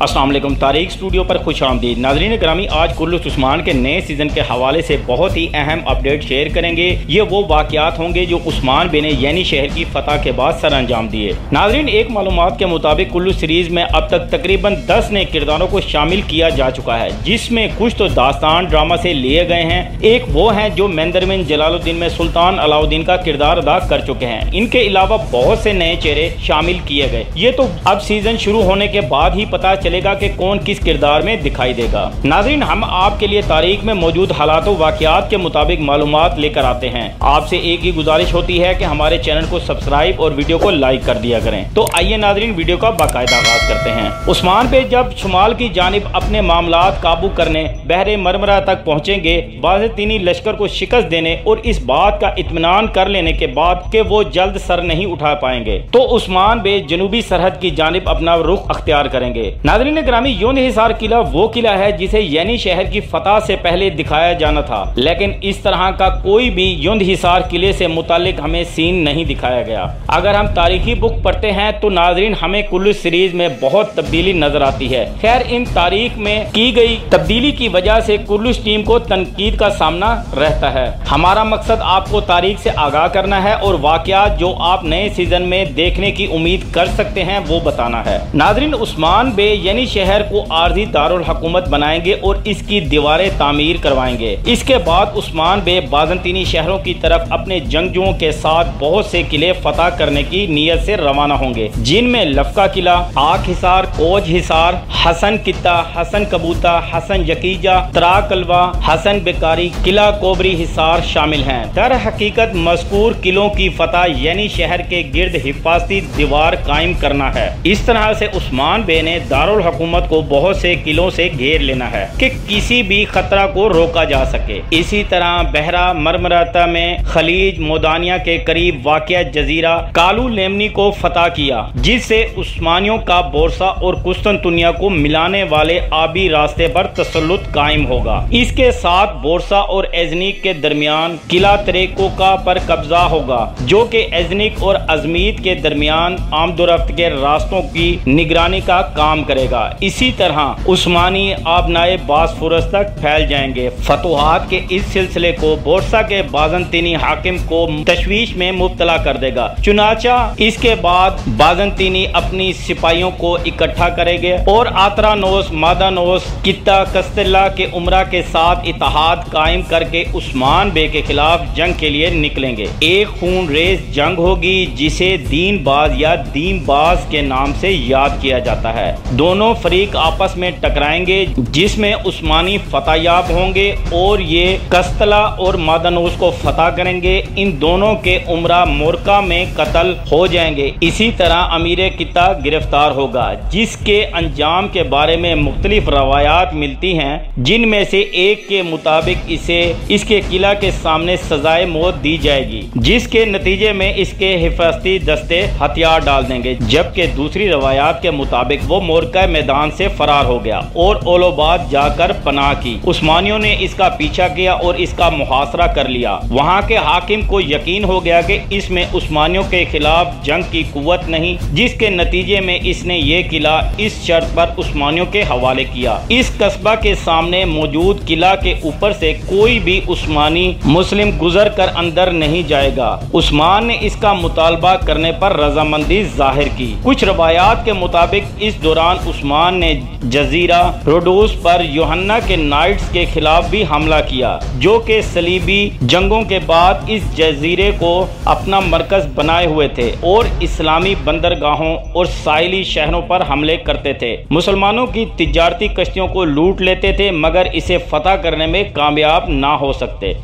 अस्सलाम वालेकुम। तारीख स्टूडियो पर खुश आमदीद। नाज़रीन ग्रामी, आज कुल्लुस उस्मान के नए सीज़न के हवाले से बहुत ही अहम अपडेट शेयर करेंगे। ये वो वाक़यात होंगे जो उस्मान बिन यानी शहर की फतह के बाद सर अंजाम दिए। नाज़रीन, एक मालूमात के मुताबिक कुल्लुस सीरीज़ में अब तक तकरीबन 10 नए किरदारों को शामिल किया जा चुका है, जिसमें कुछ तो दास्तान ड्रामा से लिए गए हैं। एक वो हैं जो मेंदर बिन जलालुद्दीन में सुल्तान अलाउद्दीन का किरदार अदा कर चुके हैं। इनके अलावा बहुत से नए चेहरे शामिल किए गए। ये तो अब सीजन शुरू होने के बाद ही पता चलेगा कि कौन किस किरदार में दिखाई देगा। नाज़रीन, हम आपके लिए तारीख में मौजूद हालात व वाक़यात के मुताबिक मालूमात लेकर आते हैं। आपसे एक ही गुजारिश होती है कि हमारे चैनल को सब्सक्राइब और वीडियो को लाइक कर दिया करें। तो आइए नाज़रीन, वीडियो का बाकायदा आगाज करते हैं। उस्मान पे जब शुमाल की जानिब अपने मामलात काबू करने बहरे मरमरा तक पहुंचेंगे, बाज़तीनी लश्कर को शिकस्त देने और इस बात का इत्मीनान कर लेने के बाद कि वो जल्द सर नहीं उठा पाएंगे, तो उस्मान बे जनूबी सरहद की जानिब अपना रुख अख्तियार करेंगे। नाज़रीन ग्रामी, युंध हिसार किला वो किला है जिसे यानी शहर की फतह से पहले दिखाया जाना था, लेकिन इस तरह का कोई भी युंध हिसार किले से मुतालिक हमें सीन नहीं दिखाया गया। अगर हम तारीखी बुक पढ़ते हैं तो नाज़रीन हमें कुल्लुस सीरीज में बहुत तब्दीली नजर आती है। खैर, इन तारीख में की गई तब्दीली की वजह से कुल्लुस टीम को तनकीद का सामना रहता है। हमारा मकसद आपको तारीख से आगाह करना है और वाक़यात जो आप नए सीजन में देखने की उम्मीद कर सकते हैं वो बताना है। नाज़रीन, उस्मान बे यानी शहर को आर्जी दारुल हुकूमत बनाएंगे और इसकी दीवारें तामीर करवाएंगे। इसके बाद उस्मान बे बाज़ंतीनी शहरों की तरफ अपने जंगजुओं के साथ बहुत से किले फतह करने की नीयत से रवाना होंगे, जिनमें लफका किला, आख हिसार, कोज हिसार, हसन कित्ता, हसन कबूता, हसन यकीजा, तराकलवा, हसन बेकारी, किला कोबरी हिसार शामिल हैं। दर हकीकत मज़कूर किलों की फतह यानी शहर के गिर्द हिफाजती दीवार कायम करना है। इस तरह से उस्मान बे ने दारुल हुकूमत को बहुत से किलों से घेर लेना है कि किसी भी खतरा को रोका जा सके। इसी तरह बहरा मरमराता में खलीज मोदानिया के करीब वाक़या जजीरा कालू लेमनी को फतह किया, जिससे उस्मानियों का बोरसा और कुस्तुनतुनिया को मिलाने वाले आबी रास्ते पर तसल्लुत कायम होगा। इसके साथ बोरसा और एजनिक के दरमियान किला तरेकोका पर कब्जा होगा, जो कि एजनिक और अजमीत के दरमियान आमदोरफ्त के रास्तों की निगरानी का काम करेगा। इसी तरह उस्मानी आबनाए बासफोरस तक फैल जाएंगे। फतुहात के इस सिलसिले को बोरसा के बाज़ंतीनी हाकिम को तशवीश में मुब्तला कर देगा। चुनाचा इसके बाद बाज़ंतीनी अपनी सिपाहियों को इकट्ठा करेंगे और आतरानोस, मादानोस, कित्ता कस्तिल्ला के उमरा के साथ इत्तेहाद कायम करके उस्मान बे के खिलाफ जंग के लिए निकलेंगे। एक खून रेज जंग होगी जिसे दीनबाज या दीनबाज के नाम से याद किया जाता है। दोनों फरीक आपस में टकराएंगे, जिसमें उस्मानी फतहयाब होंगे और ये कस्तला और मादानोस को फतह करेंगे। इन दोनों के उमरा मोरका में कत्ल हो जाएंगे। इसी तरह अमीर कित्ता गिरफ्तार होगा, जिसके अंजाम के बारे में मुख्तलिफ रवायात मिलती हैं, जिनमें से एक के मुताबिक इसे इसके किला के सामने सजाए मौत दी जाएगी, जिसके नतीजे में इसके हिफाजती दस्ते हथियार डाल देंगे, जबकि दूसरी रवायात के मुताबिक वो मोरका मैदान से फरार हो गया और ओलोबाद जाकर पनाह की। उस्मानियों ने इसका पीछा किया और इसका मुहासरा कर लिया। वहां के हाकिम को यकीन हो गया कि इसमें उस्मानियों के खिलाफ जंग की कुव्वत नहीं, जिसके नतीजे में इसने ये किला इस शर्त पर उस्मानियों के हवाले किया। इस कस्बा के सामने मौजूद किला के ऊपर से कोई भी उस्मानी मुस्लिम गुजर कर अंदर नहीं जाएगा। उस्मान ने इसका मुतालबा करने पर रजामंदी जाहिर की। कुछ रवायात के मुताबिक इस दौरान उस्मान ने जजीरा रोडोस पर यूहन्ना के नाइट्स के खिलाफ भी हमला किया, जो कि सलीबी जंगों के बाद इस जजीरे को अपना मरकज बनाए हुए थे और इस्लामी बंदरगाहों और साहिली शहरों पर हमले करते थे। मुसलमानों की तिजारती कश्तियों को लूट लेते थे, मगर इसे फतह करने में कामयाब ना हो सकते।